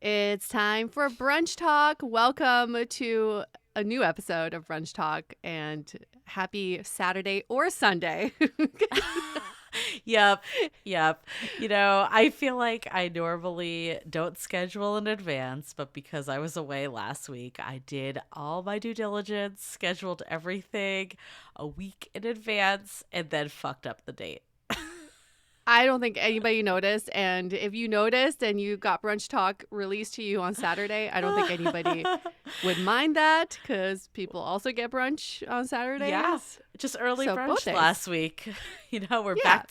It's time for Brunch Talk. Welcome to a new episode of Brunch Talk and happy Saturday or Sunday. Yep. I feel like I normally don't schedule in advance, but because I was away last week, I did all my due diligence, scheduled everything a week in advance, and then fucked up the date. I don't think anybody noticed. And if you noticed and you got Brunch Talk released to you on Saturday, I don't think anybody would mind that because people also get brunch on Saturdays. Yeah, just early So both brunch days. last week. We're Yeah.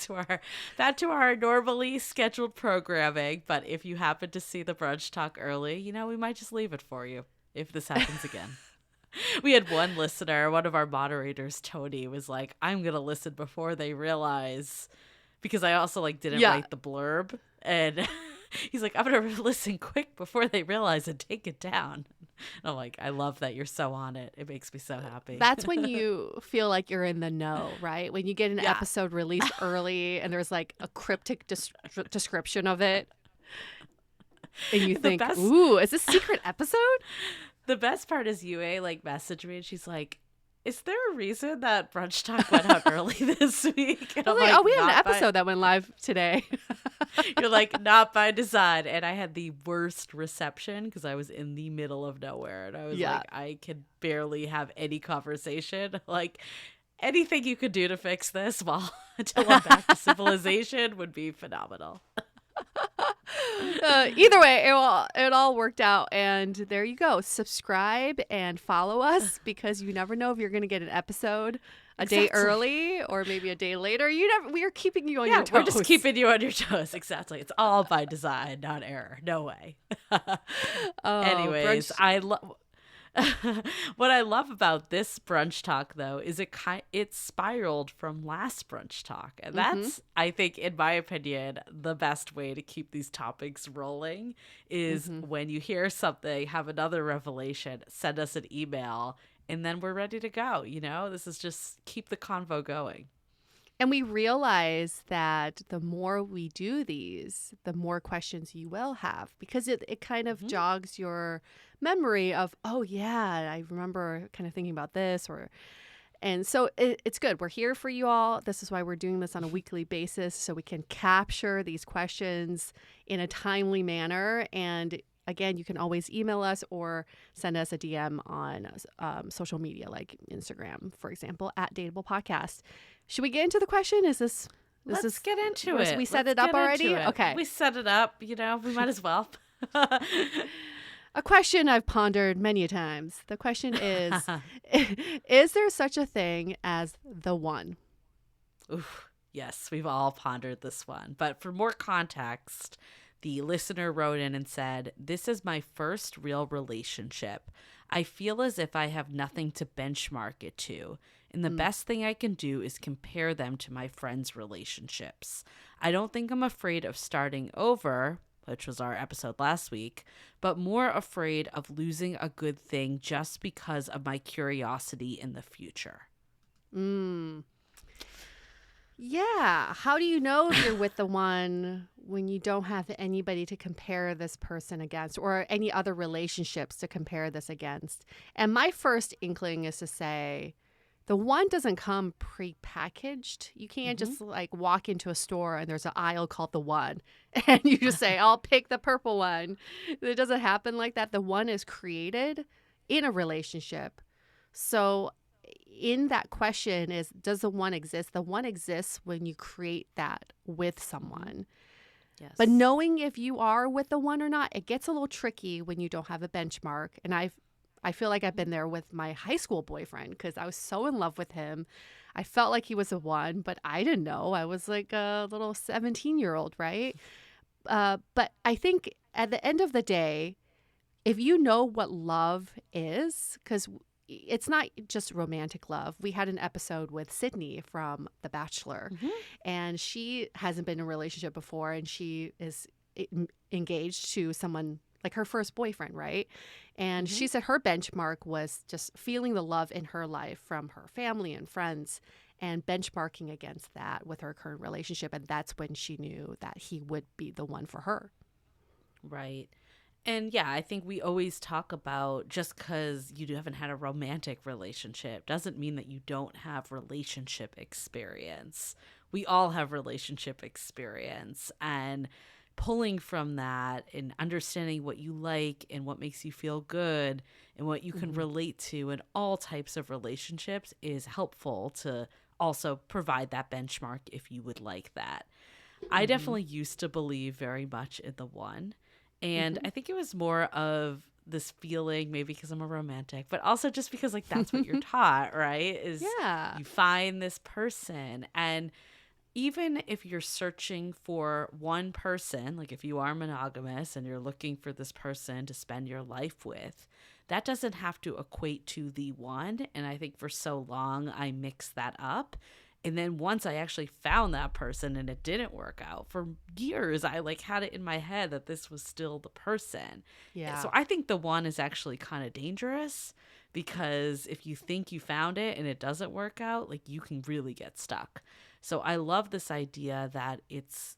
back to our normally scheduled programming. But if you happen to see the Brunch Talk early, we might just leave it for you if this happens again. We had one listener, one of our moderators, Tony, was like, "I'm gonna listen before they realize," because I also didn't Yeah. write the blurb, and he's like, "I'm gonna listen quick before they realize and take it down." And I'm like, "I love that you're so on it. It makes me so happy." That's when you feel like you're in the know, right? When you get an Yeah. episode released early and there's a cryptic description of it. And you think, best- ooh, is this a secret episode? The best part is Yue messaged me and she's like, "Is there a reason that Brunch Talk went out early this week?" And I was I'm like, oh, we had an "Not by-" episode that went live today. You're like, "Not by design." And I had the worst reception because I was in the middle of nowhere. And I was Yeah. like, I could barely have any conversation. Like, anything you could do to fix this until I'm back to civilization would be phenomenal. Either way, it all worked out. And there you go. Subscribe and follow us because you never know if you're going to get an episode a day Exactly. early or maybe a day later. We are keeping you on Yeah, your toes. we're just keeping you on your toes. Exactly. It's all by design, not error. No way. Anyways, brunch- what I love about this Brunch Talk, though, is it spiraled from last Brunch Talk. And that's, I think, in my opinion, the best way to keep these topics rolling is when you hear something, have another revelation, send us an email, and then we're ready to go. This is just keep the convo going. And we realize that the more we do these, the more questions you will have because it kind of jogs your memory of, oh, yeah, I remember kind of thinking about this. And so it's good. We're here for you all. This is why we're doing this on a weekly basis so we can capture these questions in a timely manner. And again, you can always email us or send us a DM on social media like Instagram, for example, at DATEABLE Podcast. Should we get into the question? Let's get into it. We set Let's it up get already? into it. Okay. We set it up. We might as well. A question I've pondered many times. The question is, is there such a thing as the one? Oof. Yes, we've all pondered this one. But for more context, the listener wrote in and said, "This is my first real relationship. I feel as if I have nothing to benchmark it to. And the best thing I can do is compare them to my friends' relationships. I don't think I'm afraid of starting over," which was our episode last week, "but more afraid of losing a good thing just because of my curiosity in the future." Yeah. How do you know if you're with the one when you don't have anybody to compare this person against or any other relationships to compare this against? And my first inkling is to say, the one doesn't come pre-packaged. You can't just walk into a store and there's an aisle called the one and you just say, "I'll pick the purple one." It doesn't happen like that. The one is created in a relationship. So in that question is, does the one exist? The one exists when you create that with someone. Yes. But knowing if you are with the one or not, it gets a little tricky when you don't have a benchmark. And I feel like I've been there with my high school boyfriend because I was so in love with him. I felt like he was the one, but I didn't know. I was like a little 17-year-old, right? But I think at the end of the day, if you know what love is, because it's not just romantic love. We had an episode with Sydney from The Bachelor, and she hasn't been in a relationship before, and she is engaged to someone like her first boyfriend, right? And she said her benchmark was just feeling the love in her life from her family and friends and benchmarking against that with her current relationship. And that's when she knew that he would be the one for her. Right. And yeah, I think we always talk about just because haven't had a romantic relationship doesn't mean that you don't have relationship experience. We all have relationship experience, and pulling from that and understanding what you like and what makes you feel good and what you can Hmm. relate to in all types of relationships is helpful to also provide that benchmark if you would like that. I Hmm. definitely used to believe very much in the one. And Hmm. I think it was more of this feeling, maybe because I'm a romantic, but also just because, like, that's what you're taught, right? Is Yeah. you find this person. And even if you're searching for one person, like if you are monogamous and you're looking for this person to spend your life with, that doesn't have to equate to the one. And I think for so long I mixed that up. And then once I actually found that person and it didn't work out, for years I like had it in my head that this was still the person. Yeah. So I think the one is actually kind of dangerous, because if you think you found it and it doesn't work out, like, you can really get stuck. So I love this idea that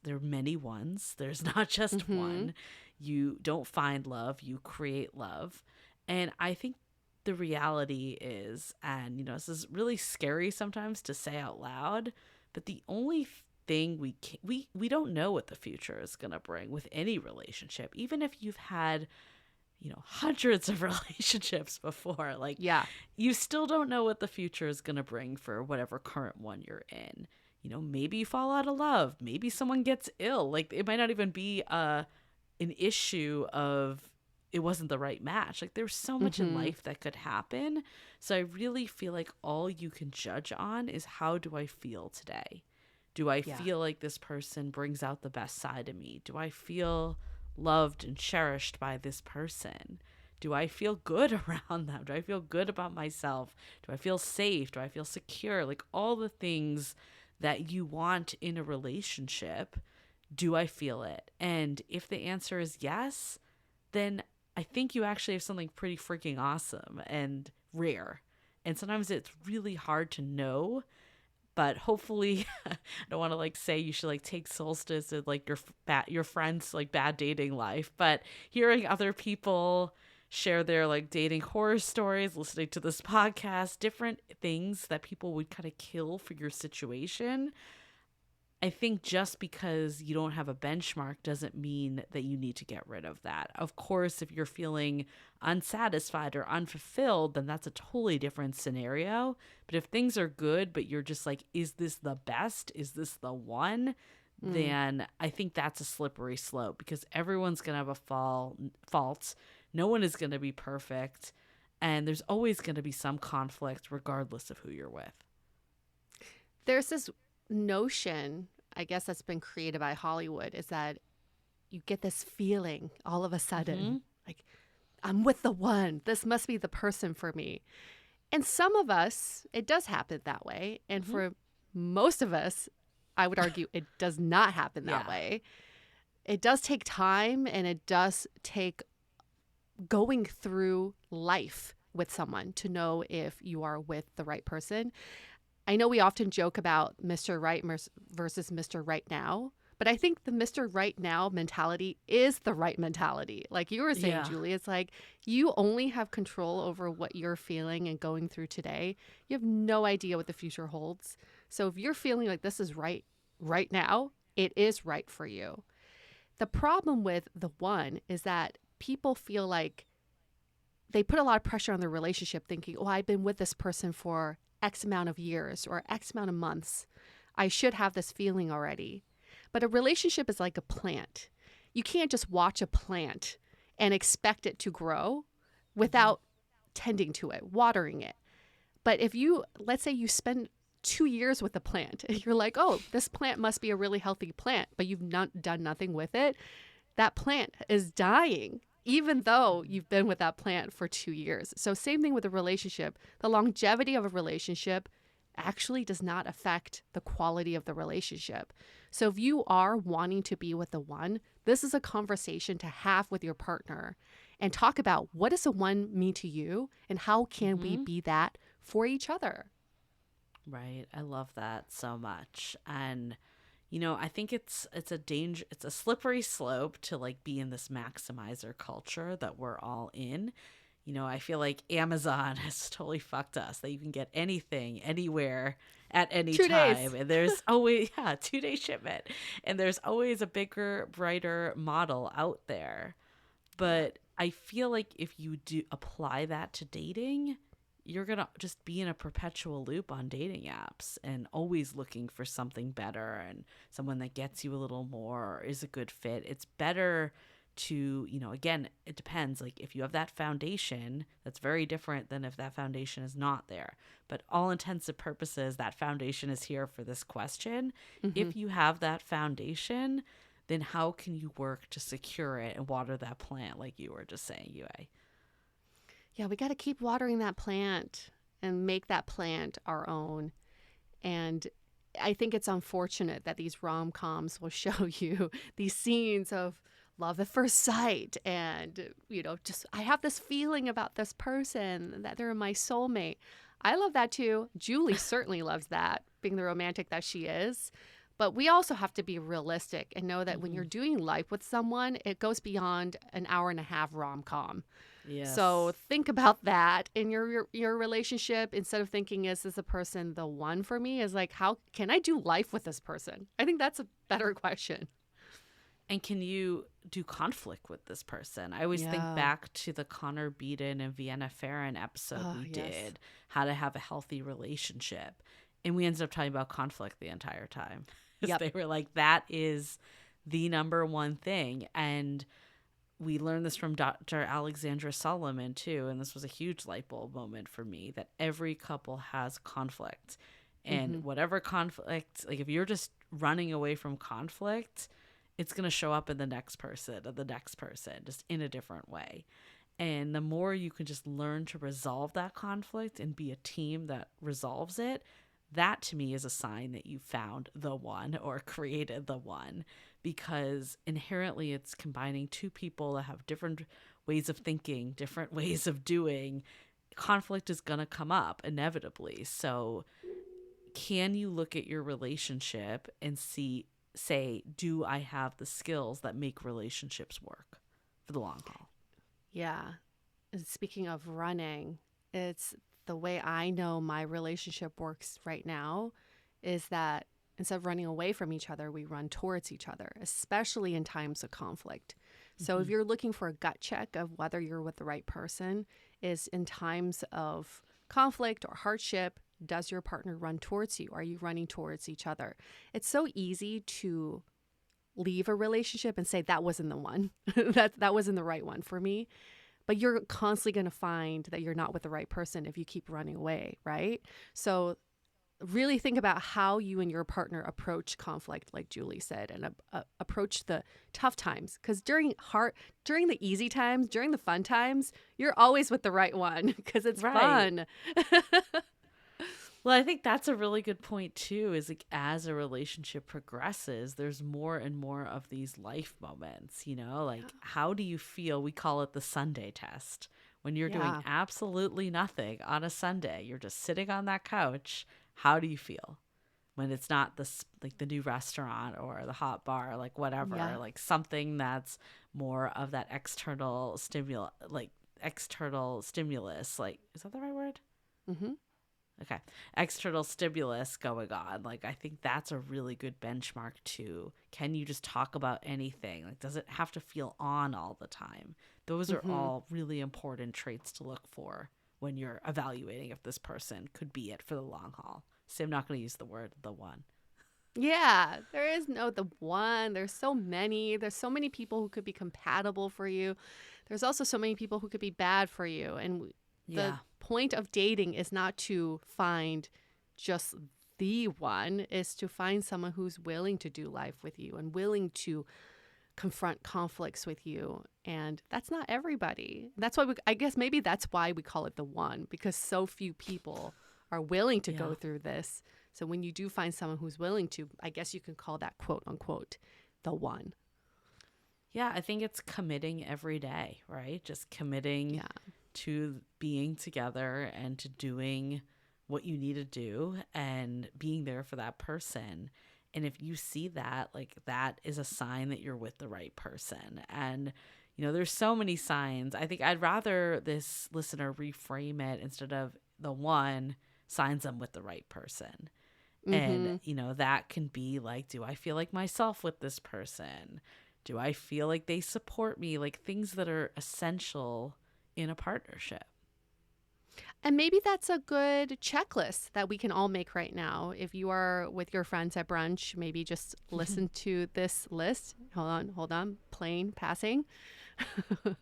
there are many ones. There's not just Hmm. one. You don't find love, you create love. And I think the reality is, and this is really scary sometimes to say out loud, but the only thing we don't know what the future is going to bring with any relationship. Even if you've had hundreds of relationships before, like, Yeah. you still don't know what the future is going to bring for whatever current one you're in. Maybe you fall out of love, maybe someone gets ill, like, it might not even be an issue of it wasn't the right match. Like, there's so much in Hmm. life that could happen. So I really feel like all you can judge on is, how do I feel today? Do I Yeah. feel like this person brings out the best side of me? Do I feel loved and cherished by this person? Do I feel good around them? Do I feel good about myself? Do I feel safe? Do I feel secure? Like, all the things that you want in a relationship, do I feel it? And if the answer is yes, then I think you actually have something pretty freaking awesome and rare. And sometimes it's really hard to know, but hopefully I don't want to like say you should like take solstice as like your friends like bad dating life, but hearing other people share their like dating horror stories, listening to this podcast, different things that people would kind of kill for your situation, I think just because you don't have a benchmark doesn't mean that you need to get rid of that. Of course, if you're feeling unsatisfied or unfulfilled, then that's a totally different scenario. But if things are good, but you're just like, is this the best? Is this the one? Mm. Then I think that's a slippery slope, because everyone's going to have fault. No one is going to be perfect. And there's always going to be some conflict regardless of who you're with. There's this notion, I guess, that's been created by Hollywood, is that you get this feeling all of a Mm-hmm. sudden, like, I'm with the one. This must be the person for me. And some of us, it does happen that way. And Mm-hmm. for most of us, I would argue it does not happen that Yeah. way. It does take time, and it does take going through life with someone to know if you are with the right person. I know we often joke about Mr. Right versus Mr. Right Now, but I think the Mr. Right Now mentality is the right mentality. Like you were saying, Yeah. Julie, it's like you only have control over what you're feeling and going through today. You have no idea what the future holds. So if you're feeling like this is right now, it is right for you. The problem with the one is that people feel like they put a lot of pressure on their relationship, thinking, oh, I've been with this person for X amount of years or X amount of months. I should have this feeling already. But a relationship is like a plant. You can't just watch a plant and expect it to grow Mm-hmm. without tending to it, watering it. But if you, let's say you spend 2 years with the plant and you're like, oh, this plant must be a really healthy plant, but you've not done nothing with it, that plant is dying even though you've been with that plant for 2 years. So same thing with a relationship. The longevity of a relationship actually does not affect the quality of the relationship. So if you are wanting to be with the one, this is a conversation to have with your partner and talk about, what does the one mean to you and how can we Mm-hmm. be that for each other? Right. I love that so much. And I think it's a slippery slope to like be in this maximizer culture that we're all in. I feel like Amazon has totally fucked us that you can get anything anywhere at any 2 days. time. And there's always, yeah, 2 day shipment. And there's always a bigger, brighter model out there. Yeah. But I feel like if you do apply that to dating, you're going to just be in a perpetual loop on dating apps and always looking for something better and someone that gets you a little more or is a good fit. It's better to, again, it depends. Like if you have that foundation, that's very different than if that foundation is not there. But all intents and purposes, that foundation is here for this question. Hmm. If you have that foundation, then how can you work to secure it and water that plant like you were just saying, Yue? Yeah, we got to keep watering that plant and make that plant our own. And I think it's unfortunate that these rom-coms will show you these scenes of love at first sight and, just I have this feeling about this person that they're my soulmate. I love that too. Julie certainly loves that, being the romantic that she is. But we also have to be realistic and know that when Mm-hmm. you're doing life with someone, it goes beyond an hour and a half rom-com. So Yes. think about that in your relationship. Instead of thinking, is this a person the one for me? Is like, how can I do life with this person? I think that's a better question. And can you do conflict with this person? I always think Yeah. back to the Connor Beaton and Vienna Farron episode Oh, we yes. did, how to have a healthy relationship. And we ended up talking about conflict the entire time. 'Cause Yep. they were like, that is the number one thing. And we learned this from Dr. Alexandra Solomon too. And this was a huge light bulb moment for me that every couple has conflict. And Hmm. whatever conflict, like if you're just running away from conflict, it's going to show up in the next person and the next person just in a different way. And the more you can just learn to resolve that conflict and be a team that resolves it, that to me is a sign that you found the one or created the one, because inherently it's combining two people that have different ways of thinking, different ways of doing. Conflict is going to come up inevitably. So can you look at your relationship and say, do I have the skills that make relationships work for the long haul? Yeah. And speaking of running, it's the way I know my relationship works right now is that instead of running away from each other, we run towards each other, especially in times of conflict. So if Mm-hmm. you're looking for a gut check of whether you're with the right person, is in times of conflict or hardship, does your partner run towards you? Are you running towards each other? It's so easy to leave a relationship and say that wasn't the one. that wasn't the right one for me. But you're constantly going to find that you're not with the right person if you keep running away, right? So really think about how you and your partner approach conflict, like Julie said, and approach the tough times. Because during the easy times, during the fun times, you're always with the right one because it's Right. fun. Well, I think that's a really good point too, is like as a relationship progresses, there's more and more of these life moments, like how do you feel? We call it the Sunday test. When you're doing Yeah. absolutely nothing on a Sunday, you're just sitting on that couch. How do you feel? When it's not like the new restaurant or the hot bar, like whatever, Yeah. like something that's more of that external stimulus, like, is that the right word? Mm-hmm. Okay. External stimulus going on. Like, I think that's a really good benchmark too. Can you just talk about anything? Like, does it have to feel on all the time? Those are Mm-hmm. all really important traits to look for when you're evaluating if this person could be it for the long haul. So I'm not going to use the word the one. Yeah, there is no the one. There's so many. There's so many people who could be compatible for you. There's also so many people who could be bad for you. And the Yeah. point of dating is not to find just the one, is to find someone who's willing to do life with you and willing to confront conflicts with you. And that's not everybody. That's why I guess maybe that's why we call it the one, because so few people are willing to Yeah. go through this. So when you do find someone who's willing to, I guess you can call that quote unquote the one. Yeah. I think it's committing every day, right? Just committing Yeah. to being together and to doing what you need to do and being there for that person. And if you see that, like that is a sign that you're with the right person. And there's so many signs. I think I'd rather this listener reframe it instead of the one signs I'm with the right person. And, Mm-hmm. that can be like, do I feel like myself with this person? Do I feel like they support me? Like things that are essential in a partnership. And maybe that's a good checklist that we can all make right now. If you are with your friends at brunch, maybe just listen to this list. Hold on. Plane passing. I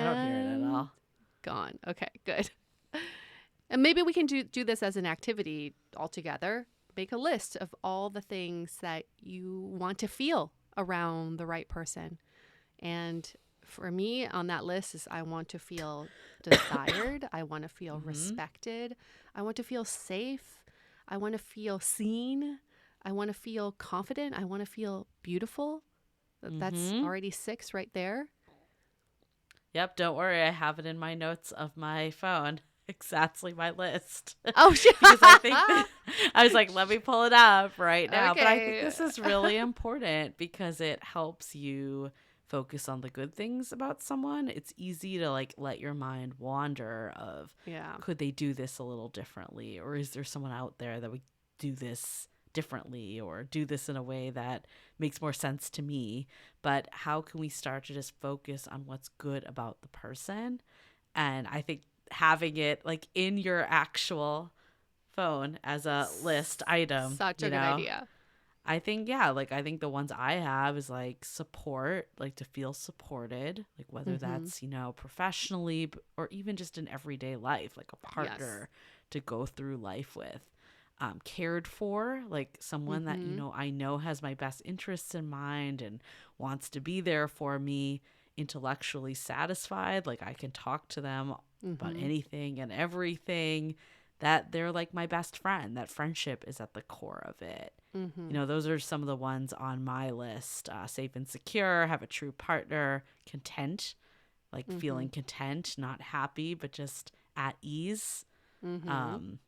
don't hear it at And all. gone. Okay, good. And maybe we can do this as an activity all together. Make a list of all the things that you want to feel around the right person. And for me, on that list is I want to feel desired. I want to feel Mm-hmm. respected. I want to feel safe. I want to feel seen. I want to feel confident. I want to feel beautiful. That's Mm-hmm. already 6 right there. Yep, don't worry. I have it in my notes of my phone. Exactly my list. Oh, shit. Because I think that, I was like, let me pull it up right now. But I think Okay. this is really important because it helps you focus on the good things about someone. It's easy to like let your mind wander of Yeah. could they do this a little differently, or is there someone out there that would do this differently or do this in a way that makes more sense to me. But how can we start to just focus on what's good about the person? And I think having it like in your actual phone as a list item, Such a good idea. I think, yeah, like I think the ones I have is like support, like to feel supported, like whether Mm-hmm. that's, professionally or even just in everyday life, like a Yes. partner to go through life with. Cared for, like someone that, Mm-hmm. I know has my best interests in mind and wants to be there for me, intellectually satisfied, like I can talk to them about Mm-hmm. anything and everything, that they're like my best friend, that friendship is at the core of it. Mm-hmm. Those are some of the ones on my list. Safe and secure, have a true partner, content, like Mm-hmm. feeling content, not happy, but just at ease. Mm-hmm. Um,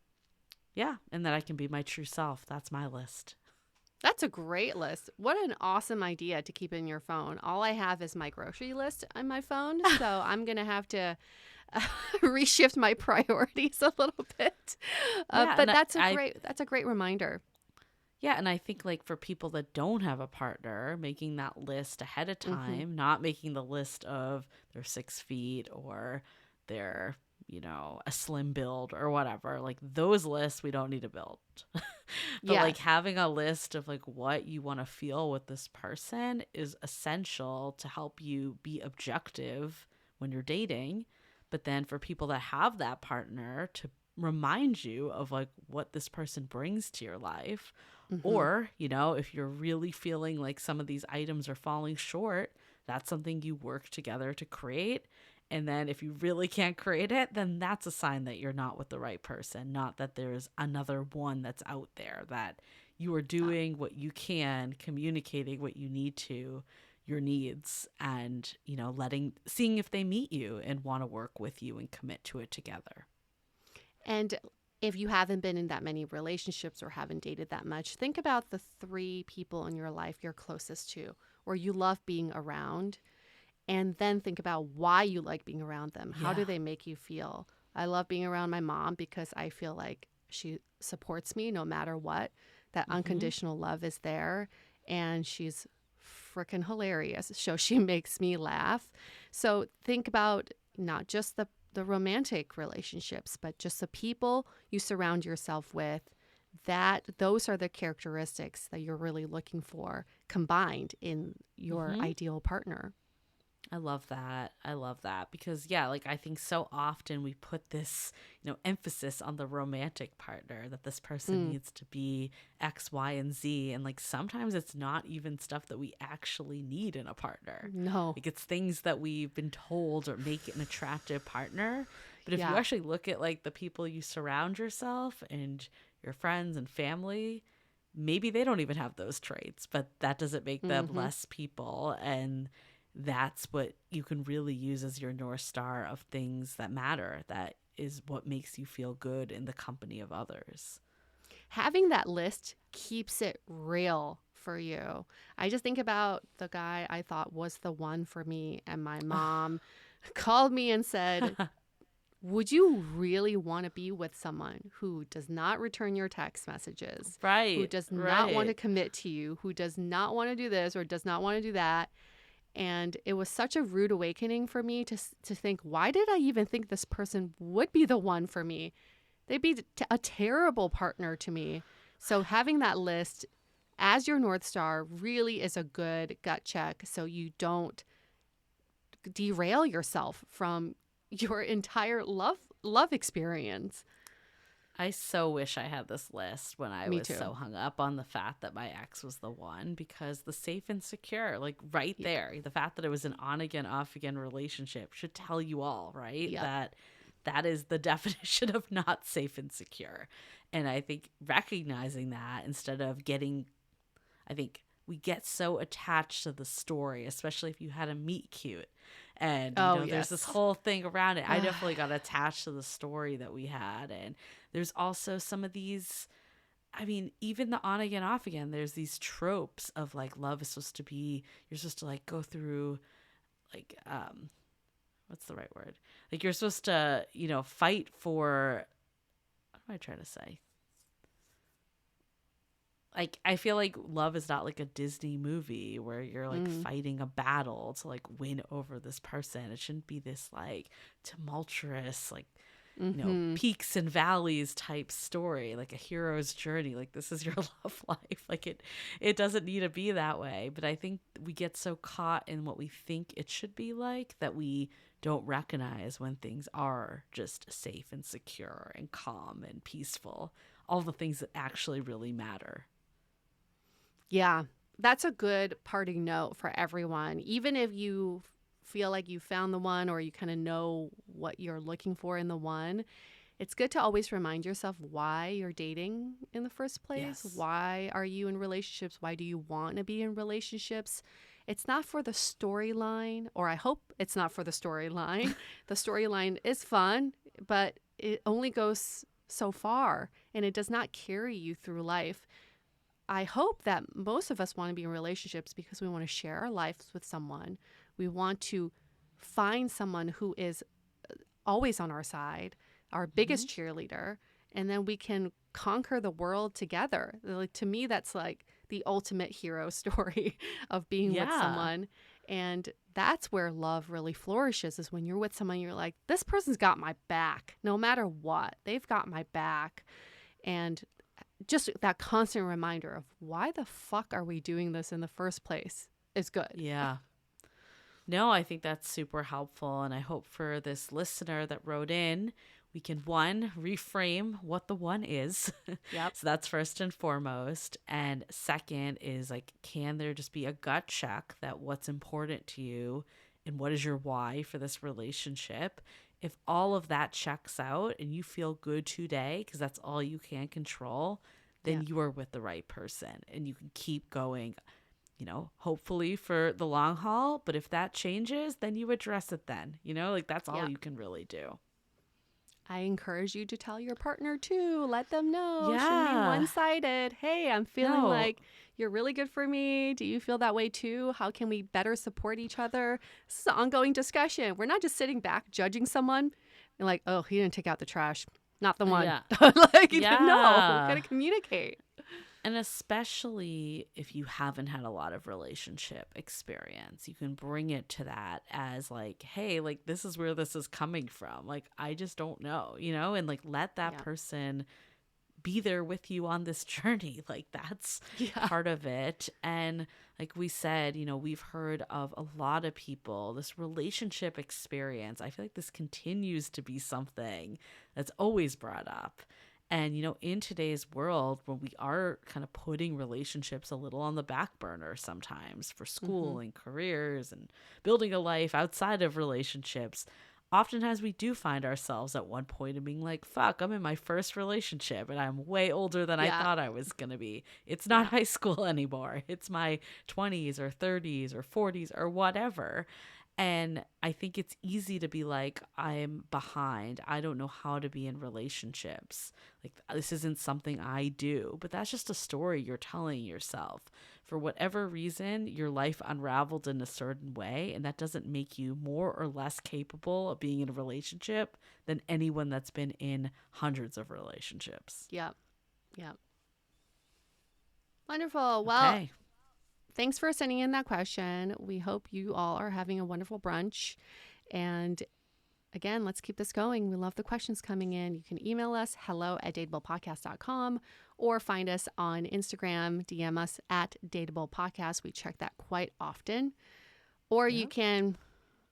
yeah, and that I can be my true self. That's my list. That's a great list. What an awesome idea to keep in your phone. All I have is my grocery list on my phone, so I'm gonna have to reshift my priorities a little bit. Yeah, But and that's a great reminder. yeah, and I think like for people that don't have a partner, making that list ahead of Mm-hmm. time, not making the list of their 6 feet or their, a slim build or whatever. Like those lists we don't need to build. But like Yes. having a list of like what you want to feel with this person is essential to help you be objective when you're dating. But then for people that have that partner to remind you of like what this person brings to your life. Mm-hmm. Or, if you're really feeling like some of these items are falling short, that's something you work together to create. And then if you really can't create it, then that's a sign that you're not with the right person, not that there's another one that's out there, that you are doing what you can, communicating what you need to, your needs, and, seeing if they meet you and want to work with you and commit to it together. And if you haven't been in that many relationships or haven't dated that much, think about the 3 people in your life you're closest to or you love being around. And then think about why you like being around them. How Yeah. do they make you feel? I love being around my mom because I feel like she supports me no matter what. That Mm-hmm. unconditional love is there. And she's freaking hilarious. So she makes me laugh. So think about not just the romantic relationships, but just the people you surround yourself with. Those are the characteristics that you're really looking for combined in your Mm-hmm. ideal partner. I love that. I love that because yeah, like I think so often we put this, emphasis on the romantic partner that this person Mm. needs to be X, Y, and Z, and like sometimes it's not even stuff that we actually need in a partner. No. Like it's things that we've been told or make an attractive partner. But if you Yeah. actually look at like the people you surround yourself and your friends and family, maybe they don't even have those traits, but that doesn't make them Mm-hmm. less people. And that's what you can really use as your North Star of things that matter. That is what makes you feel good in the company of others. having that list keeps it real for you. I just think about the guy I thought was the one for me, and my mom called me and said, would you really want to be with someone who does not return your text messages, who Right, does not want to right. commit to you, who does not want to do this or does not want to do that? And it was such a rude awakening for me to think, why did I even think this person would be the one for me? They'd be a terrible partner to me. So having that list as your North Star really is a good gut check so you don't derail yourself from your entire love experience. I so wish I had this list when I Me was too. so hung up on the fact that my ex was the one, because the safe and secure, like right Yeah. there, the fact that it was an on again, off again relationship should tell you all, right? Yep. That is the definition of not safe and secure. And I think recognizing that, instead of getting, I think we get so attached to the story, especially if you had a meet cute. And, Oh, there's this yes. whole thing around it. I definitely got attached to the story that we had. And there's also some of these, I mean, even the on again, off again, there's these tropes of like love is supposed to be, you're supposed to like go through like, what's the right word? Like you're supposed to, fight for, what am I trying to say? Like I feel like love is not like a Disney movie where you're like Mm. fighting a battle to like win over this person. It shouldn't be this like tumultuous, like, Mm-hmm. peaks and valleys type story, like a hero's journey. Like this is your love life. Like it doesn't need to be that way. But I think we get so caught in what we think it should be like that we don't recognize when things are just safe and secure and calm and peaceful. All the things that actually really matter. Yeah, that's a good parting note for everyone. Even if you feel like you found the one or you kind of know what you're looking for in the one, it's good to always remind yourself why you're dating in the first place. Yes. Why are you in relationships? Why do you want to be in relationships? It's not for the storyline, or I hope it's not for the storyline. The storyline is fun, but it only goes so far and it does not carry you through life. I hope that most of us want to be in relationships because we want to share our lives with someone. We want to find someone who is always on our side, our Hmm. biggest cheerleader, and then we can conquer the world together. Like, to me, that's like the ultimate hero story of being with Yeah. someone. And that's where love really flourishes, is when you're with someone, you're like, this person's got my back no matter what. They've got my back. And just that constant reminder of why the fuck are we doing this in the first place is good. Yeah. No, I think that's super helpful. And I hope for this listener that wrote in, we can, one, reframe what the one is. Yep. So that's first and foremost. And second is like, can there just be a gut check that what's important to you and what is your why for this relationship? If all of that checks out and you feel good today, because that's all you can control, then Yeah. you are with the right person and you can keep going, hopefully for the long haul. But if that changes, then you address it then, like that's all Yeah. you can really do. I encourage you to tell your partner too. Let them know. It shouldn't be Yeah. one sided. Hey, I'm feeling No. like you're really good for me. Do you feel that way too? How can we better support each other? This is an ongoing discussion. We're not just sitting back judging someone and like, oh, he didn't take out the trash. Not the one. Yeah. Like, no, we Yeah. gotta communicate. And especially if you haven't had a lot of relationship experience, you can bring it to that as like, hey, like this is where this is coming from. Like, I just don't know, and like let that Yeah. person be there with you on this journey. Like, that's Yeah. part of it. And like we said, we've heard of a lot of people, this relationship experience. I feel like this continues to be something that's always brought up. And, in today's world, when we are kind of putting relationships a little on the back burner sometimes for Mm-hmm. school and careers and building a life outside of relationships, oftentimes we do find ourselves at one point of being like, fuck, I'm in my first relationship and I'm way older than I Yeah. thought I was going to be. It's not Yeah. high school anymore. It's my 20s or 30s or 40s or whatever. And I think it's easy to be like, I'm behind. I don't know how to be in relationships. Like, this isn't something I do. But that's just a story you're telling yourself. For whatever reason, your life unraveled in a certain way. And that doesn't make you more or less capable of being in a relationship than anyone that's been in hundreds of relationships. Yep. Yep. Wonderful. Well, Okay. thanks for sending in that question. We hope you all are having a wonderful brunch. And again, let's keep this going. We love the questions coming in. You can email us hello@dateablepodcast.com or find us on Instagram, DM us at dateablepodcast. We check that quite often. Or you can,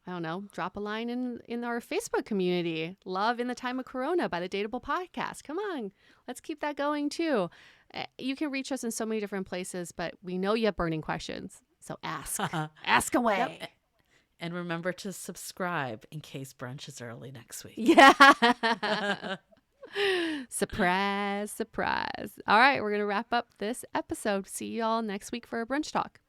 I don't know, drop a line in our Facebook community. Love in the Time of Corona by the Dateable Podcast. Come on, let's keep that going too. You can reach us in so many different places, but we know you have burning questions. So ask. Ask away. Yep. And remember to subscribe in case brunch is early next week. Yeah. Surprise, surprise. All right, we're going to wrap up this episode. See you all next week for a brunch talk.